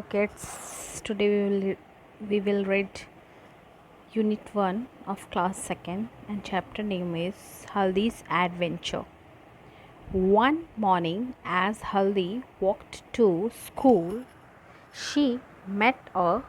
Okay, today we will read Unit 1 of Class 2nd and chapter name is Haldi's Adventure. One morning as Haldi walked to school, she met a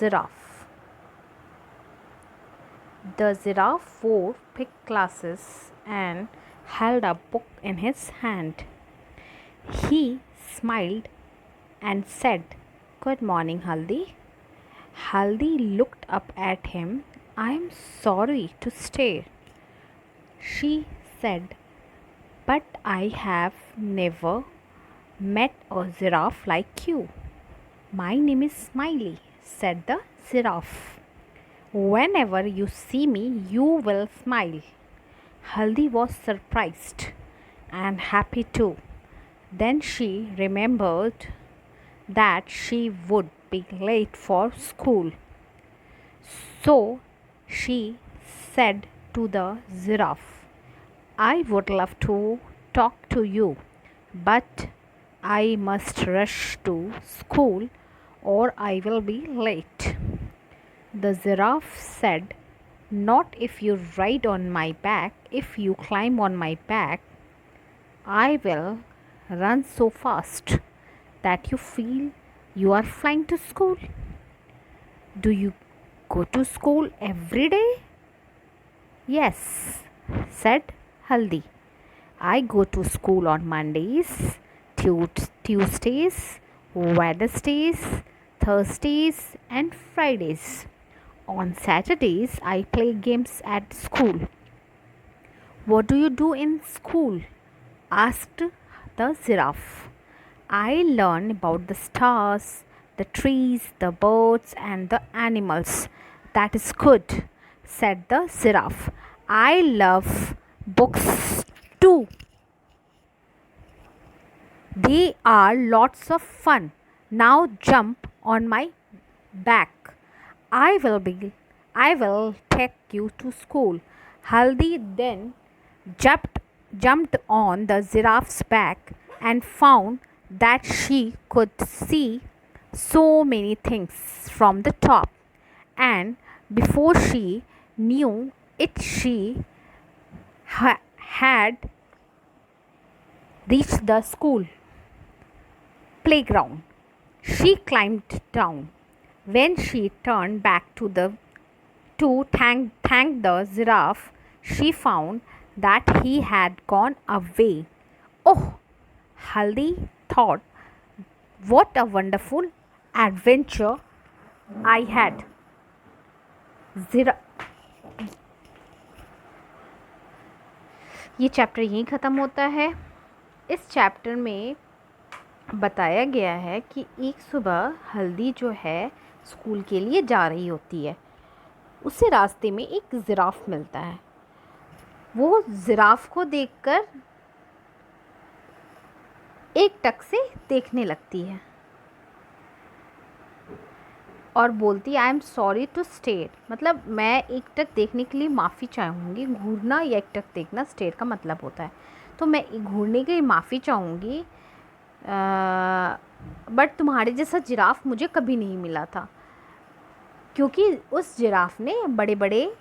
giraffe. The giraffe wore thick glasses and held a book in his hand. He smiled and said, "Good morning, Haldi." Haldi looked up at him. "I'm sorry to stare," she said, "but I have never met a giraffe like you." "My name is Smiley," said the giraffe. "Whenever you see me, you will smile." Haldi was surprised and happy too. Then she remembered that she would be late for school. So she said to the giraffe, "I would love to talk to you, but I must rush to school or I will be late." The giraffe said, "Not if you ride on my back. If you climb on my back, I will run so fast that you feel you are flying to school." "Do you go to school every day?" "Yes," said Haldi. "I go to school on Mondays, Tuesdays, Wednesdays, Thursdays, and Fridays. On Saturdays, I play games at school." "What do you do in school?" asked the giraffe. "I learn about the stars, the trees, the birds, and the animals." "That is good," said the giraffe. "I love books too. They are lots of fun. Now jump on my back. I will be I will take you to school." Haldi then jumped jumped on the giraffe's back and found that she could see so many things from the top. And before she knew it, she had reached the school playground. She climbed down. When she turned back to thank the giraffe, she found that he had gone away. "Oh," Haldi thought, "what a wonderful adventure I had." Zira- ये chapter यहीं ख़त्म होता है। इस chapter में बताया गया है कि एक सुबह हल्दी जो है स्कूल के लिए जा रही होती है। उसे रास्ते में एक जिराफ मिलता है। वो जिराफ को देखकर एक टक से देखने लगती है और बोलती है, "I am sorry to stare", मतलब मैं एक टक देखने के लिए माफ़ी चाहूँगी। घूरना या एक टक देखना स्टेयर का मतलब होता है। तो मैं घूरने के लिए माफ़ी चाहूँगी, बट तुम्हारे जैसा जिराफ मुझे कभी नहीं मिला था। क्योंकि उस जिराफ ने बड़े बड़े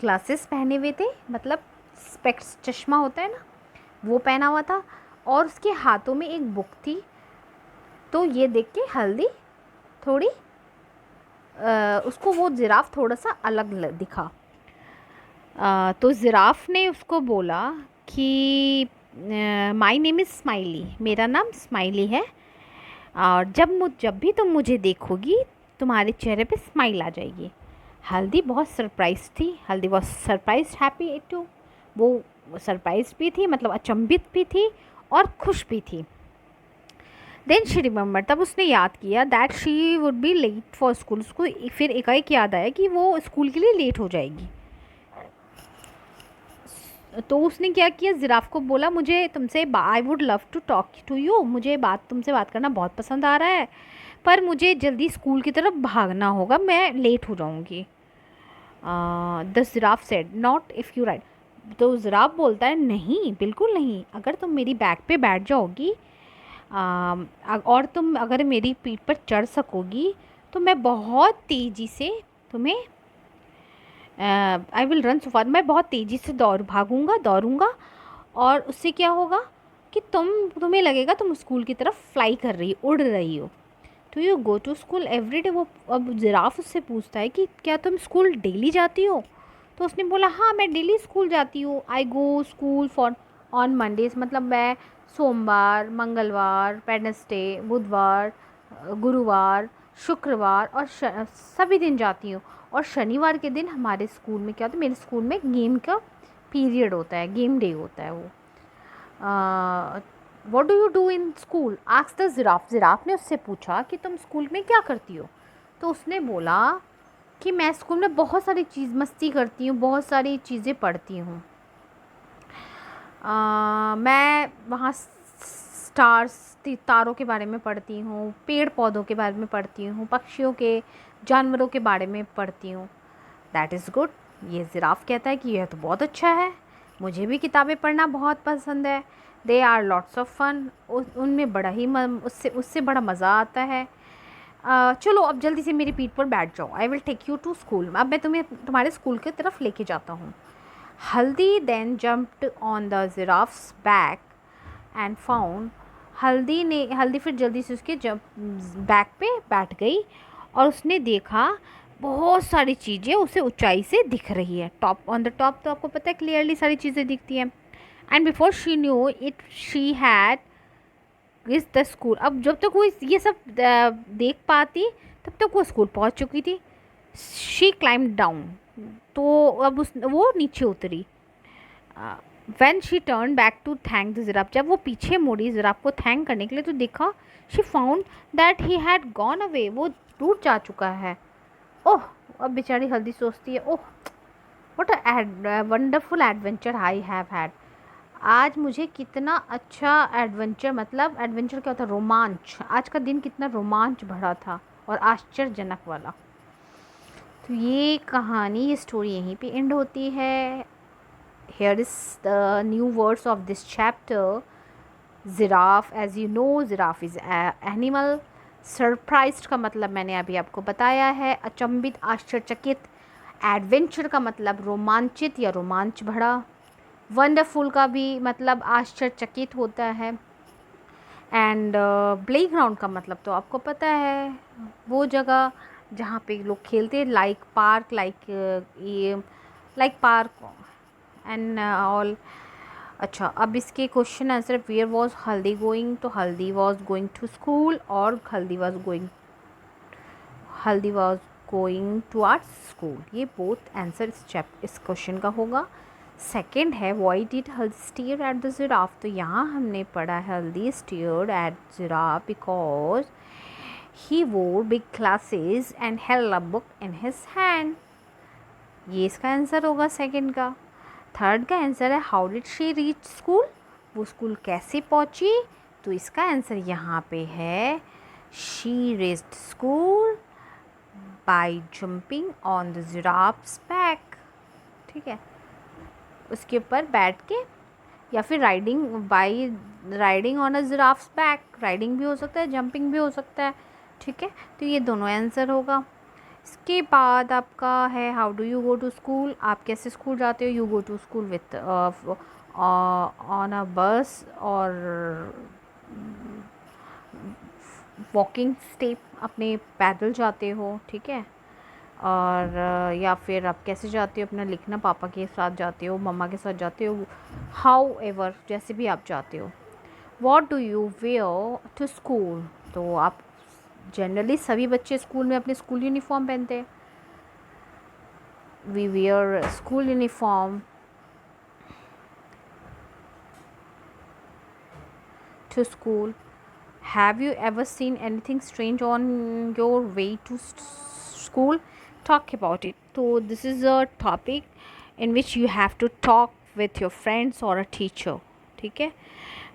ग्लासेस पहने हुए थे, मतलब स्पेक्स चश्मा होता है ना, वो पहना हुआ था और उसके हाथों में एक बुक थी। तो ये देख के हल्दी थोड़ी उसको वो जिराफ थोड़ा सा अलग दिखा। तो जिराफ ने उसको बोला कि माय नेम इज़ स्माइली, मेरा नाम स्माइली है, और जब भी तुम मुझे देखोगी तुम्हारे चेहरे पे स्माइल आ जाएगी। हल्दी बहुत सरप्राइज थी। हल्दी वॉज सरप्राइज हैप्पी टू। वो सरप्राइज भी थी, मतलब अचंभित भी थी और खुश भी थी। देन शी रिमेंबर, तब उसने याद किया that she would be late for school. उसको फिर एकाएक याद आया कि वो स्कूल के लिए लेट हो जाएगी। तो उसने क्या किया, जिराफ को बोला, "मुझे तुमसे I would love to talk to you", मुझे तुमसे बात करना बहुत पसंद आ रहा है, पर मुझे जल्दी स्कूल की तरफ भागना होगा, मैं लेट हो जाऊँगी। The giraffe said, "not if you ride", तो जिराफ बोलता है, "नहीं, बिल्कुल नहीं, अगर तुम मेरी बैक पे बैठ जाओगी और तुम अगर मेरी पीठ पर चढ़ सकोगी तो मैं बहुत तेज़ी से तुम्हें I will run so fast, मैं बहुत तेज़ी से दौड़ूंगा और उससे क्या होगा कि तुम्हें लगेगा तुम स्कूल की तरफ फ्लाई कर रही हो, उड़ रही हो। तो you go to school every day. वो अब जिराफ उससे पूछता है कि क्या तुम स्कूल डेली जाती हो? तो उसने बोला हाँ मैं डेली स्कूल जाती हूँ। आई गो स्कूल फॉर ऑन मंडेज, मतलब मैं सोमवार, मंगलवार, वेडनेसडे, बुधवार, गुरुवार, शुक्रवार और सभी दिन जाती हूँ। और शनिवार के दिन हमारे स्कूल में क्या होता है, मेरे स्कूल में गेम का पीरियड होता है, गेम डे होता है वो। What do you do in school asked the giraffe. Giraffe ने उससे पूछा कि तुम स्कूल में क्या करती हो? तो उसने बोला कि मैं स्कूल में बहुत सारी चीज़ मस्ती करती हूँ, बहुत सारी चीज़ें पढ़ती हूँ। मैं वहाँ स्टार्स, तारों के बारे में पढ़ती हूँ, पेड़ पौधों के बारे में पढ़ती हूँ, पक्षियों के, जानवरों के बारे में पढ़ती हूँ। That is good. ये जिराफ कहता है कि यह तो बहुत अच्छा है, मुझे भी किताबें पढ़ना बहुत पसंद है। They are lots of fun, उनमें बड़ा ही उससे उससे बड़ा मज़ा आता है। चलो अब जल्दी से मेरी पीठ पर बैठ जाओ। I will take you to school. अब मैं तुम्हें तुम्हारे स्कूल की तरफ लेके जाता हूँ। Haldi then jumped on the giraffe's back and found. Haldi फिर जल्दी से उसके बैक पे बैठ गई और उसने देखा बहुत सारी चीज़ें उसे ऊंचाई से दिख रही है। टॉप ऑन द टॉप तो आपको पता है क्लियरली सारी चीज़ें दिखती हैं। And before she knew it she had is the school. अब जब तक वो ये सब देख पाती तब तक वो स्कूल पहुंच चुकी थी। शी क्लाइम डाउन, तो अब वो नीचे उतरी। When she turn back to thank the giraffe, जब वो पीछे मुड़ी जिराफ को थैंक करने के लिए तो देखा she found that he had gone away, वो दूर जा चुका है। ओह, अब बेचारी हल्दी सोचती है, oh what a wonderful adventure I have had. आज मुझे कितना अच्छा एडवेंचर, मतलब एडवेंचर क्या होता है, रोमांच, आज का दिन कितना रोमांच भरा था और आश्चर्यजनक वाला। तो ये कहानी, ये स्टोरी यहीं पे एंड होती है। Here is the new words of this chapter. Giraffe, as you know, giraffe is animal. Surprised का मतलब मैंने अभी आपको बताया है, अचंभित, आश्चर्यचकित। एडवेंचर का मतलब रोमांचित या रोमांच भरा। वंडरफुल का भी मतलब आश्चर्यचकित होता है। एंड प्ले ग्राउंड का मतलब तो आपको पता है, वो जगह जहाँ पे लोग खेलते हैं, like park, like park and all. अच्छा, अब इसके question answer, where was Haldi going, तो Haldi was going to school और Haldi was going to art school. ये बोथ आंसर इस क्वेश्चन का होगा। सेकेंड है why did Haldi stare at the giraffe, तो यहाँ हमने पढ़ा Haldi stared at giraffe because he wore big glasses and held a book in his hand. ये इसका आंसर होगा सेकंड का। थर्ड का आंसर है how did she reach school, वो स्कूल कैसे पहुँची, तो इसका आंसर यहाँ पे है she reached school by jumping on the giraffe's back. ठीक है, उसके ऊपर बैठ के, या फिर riding on a giraffes back, riding भी हो सकता है, जंपिंग भी हो सकता है। ठीक है, तो ये दोनों आंसर होगा। इसके बाद आपका है how do you go to school, आप कैसे स्कूल जाते हो। You go to school with on a bus और वॉकिंग स्टेप, अपने पैदल जाते हो। ठीक है, और या फिर आप कैसे जाते हो, अपना लिखना पापा के साथ जाते हो, मम्मा के साथ जाते हो, हाउ एवर जैसे भी आप जाते हो। What do you wear to school, तो आप जनरली सभी बच्चे स्कूल में अपने स्कूल यूनिफॉर्म पहनते हैं। We wear school uniform to school. Have you ever seen anything strange on your way to school, talk about it. So this is a topic in which you have to talk with your friends or a teacher. ठीक है,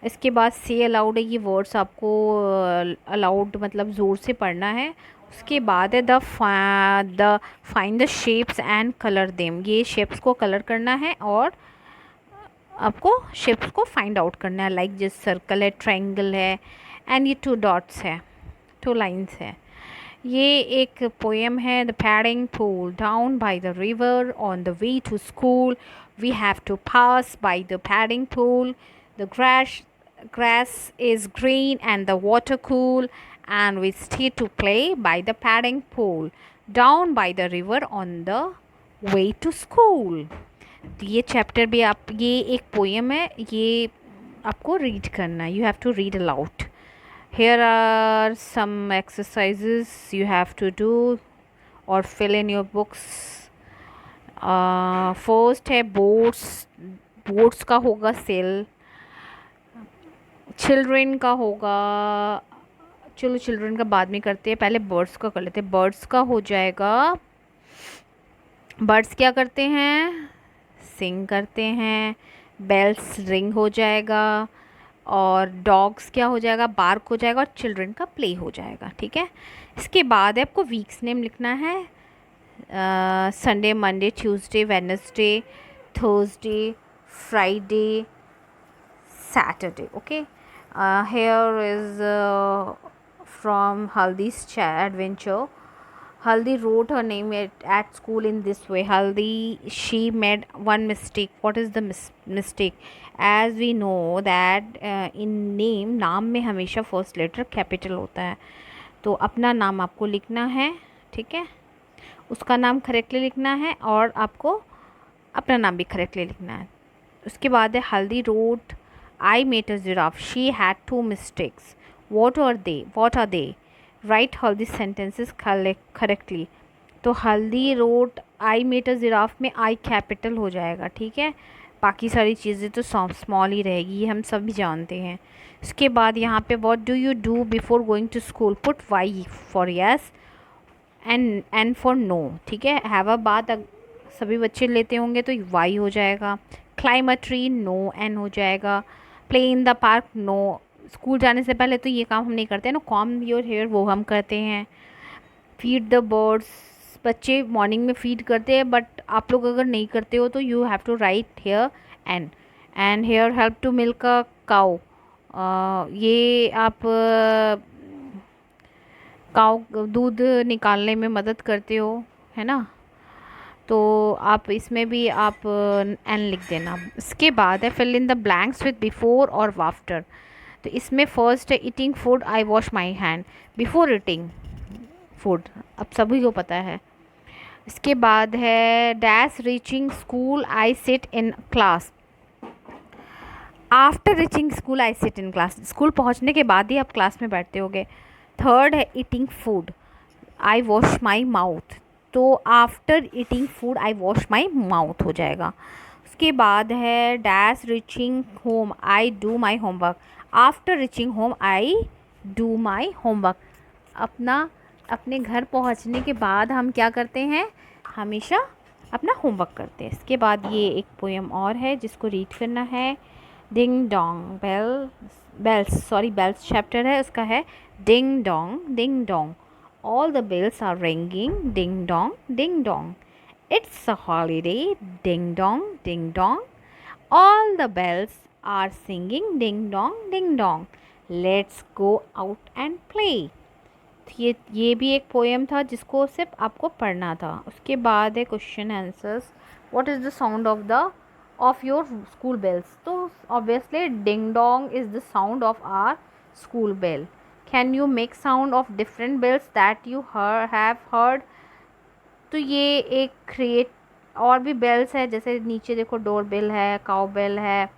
इसके बाद से allowed है, ये words आपको allowed मतलब ज़ोर से पढ़ना है। उसके बाद है the find the shapes and colour them, ये शेप्स को कलर करना है और आपको शेप्स को फाइंड आउट करना है। लाइक जिस सर्कल है, ट्रायंगल है, एंड ये 2 डॉट्स है, 2 लाइन्स है। ये एक पोएम है। The paddling pool down by the river on the way to school we have to pass by the paddling pool the grass is green and the water cool and we stay to play by the padding pool down by the river on the way to school। तो ये chapter भी आप, ये एक poem है, ये आपको read करना है। You have to read aloud. Here are some exercises you have to do or fill in your books। First है बोट्स, बोट्स का होगा सेल। चिल्ड्रेन का होगा, चलो चिल्ड्रेन का बाद में करते हैं, पहले बर्ड्स का कर लेते हैं। बर्ड्स का हो जाएगा, बर्ड्स क्या करते हैं, सिंग करते हैं। बेल्स रिंग हो जाएगा, और डॉग्स क्या हो जाएगा, बार्क हो जाएगा, और चिल्ड्रन का प्ले हो जाएगा। ठीक है, इसके बाद आपको वीक्स नेम लिखना है। Sunday, Monday, Tuesday, Wednesday, Thursday, Friday, Saturday. Okay, here is from Haldi's adventure। Haldi wrote her name at school in this way। Haldi, she made one mistake। What is the mistake? As we know that in name, नाम में हमेशा first letter capital होता है, तो अपना नाम आपको लिखना है। ठीक है, उसका नाम करेक्टली लिखना है और आपको अपना नाम भी करेक्टली लिखना है। उसके बाद है हल्दी wrote I met a giraffe। She had 2 mistakes। What are they? What are they? Write all these sentences correctly। तो Haldi wrote I met a giraffe में I कैपिटल हो जाएगा। ठीक है, बाकी सारी चीज़ें तो स्मॉल ही रहेगी, ये हम सभी जानते हैं। इसके बाद यहाँ पे what do you do before going to school? Put Y for yes and N for no। ठीक है, have a bath सभी बच्चे लेते होंगे तो Y हो जाएगा। Climb a tree, no N हो जाएगा। Play in the park, no. School जाने से पहले तो ये काम हम नहीं करते ना, कॉम्ब योर हेयर वो हम करते हैं। फीड द बर्ड्स, बच्चे मॉर्निंग में फीड करते हैं, बट आप लोग अगर नहीं करते हो तो you have to write here and here help to milk a cow. ये आप काउ दूध निकालने में मदद करते हो, है ना, तो आप इसमें भी आप एन लिख देना। इसके बाद है fill in the blanks with before और आफ्टर। तो इसमें फर्स्ट है eating food, I wash my hand before eating food, अब सभी को पता है। इसके बाद है dash reaching school, I sit in class. After reaching school I sit in class, school पहुंचने के बाद ही आप क्लास में बैठते होगे। थर्ड है eating food, I wash my mouth, तो after eating food I wash my mouth हो जाएगा। उसके बाद है dash reaching home, I do my homework. After reaching home I do my homework. अपने घर पहुंचने के बाद हम क्या करते हैं, हमेशा अपना होमवर्क करते हैं। इसके बाद ये एक पोएम और है जिसको रीड करना है। डिंग डोंग बेल्स चैप्टर है, उसका है ding dong all the bells are ringing, ding dong, it's a holiday, ding dong, all the bells are singing, ding dong, let's go out and play। ये भी एक poem था जिसको सिर्फ आपको पढ़ना था। उसके बाद है question answers. What is the sound of your school bells? तो obviously ding dong is the sound of our school bell. Can you make sound of different bells that you have heard? तो ये एक create और भी bells है, जैसे नीचे देखो डोर बेल है, काउ बेल है,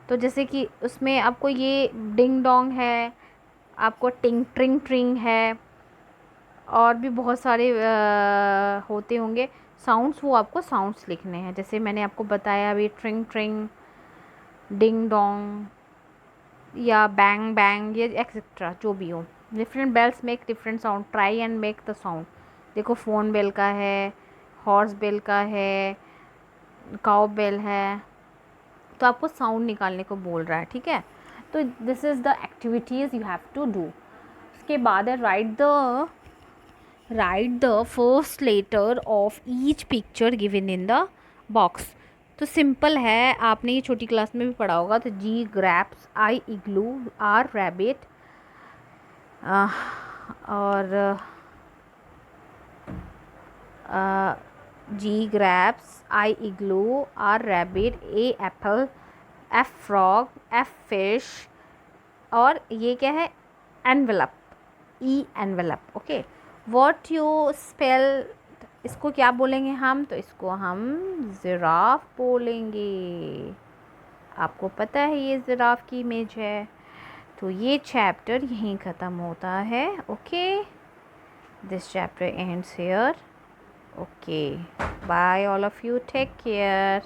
तो जैसे कि उसमें आपको ये डिंग डोंग है, आपको टिंग ट्रिंग ट्रिंग है, और भी बहुत सारे होते होंगे साउंड्स, वो आपको साउंड्स लिखने हैं। जैसे मैंने आपको बताया अभी ट्रिंग ट्रिंग, डिंग डोंग या बैंग बैंग, ये एक्सेट्रा जो भी हो। Different bells make different sound, try and make the sound. देखो फ़ोन बेल का है, हॉर्स बेल का है, काउ बेल है, तो आपको साउंड निकालने को बोल रहा है। ठीक है, तो this is the activities you have to do. उसके बाद है write the first letter of each picture given in the box. तो सिंपल है, आपने ये छोटी क्लास में भी पढ़ा होगा। तो G grapes, I igloo, R rabbit, और G grapes, I igloo, R rabbit, A apple, F frog, F fish, और ये क्या है, envelope, E envelope. Okay, what you spell, इसको क्या बोलेंगे हम, तो इसको हम जिराफ बोलेंगे. आपको पता है ये जिराफ की इमेज है. तो ये चैप्टर यहीं ख़त्म होता है. Okay, this chapter ends here. Okay, bye all of you, take care.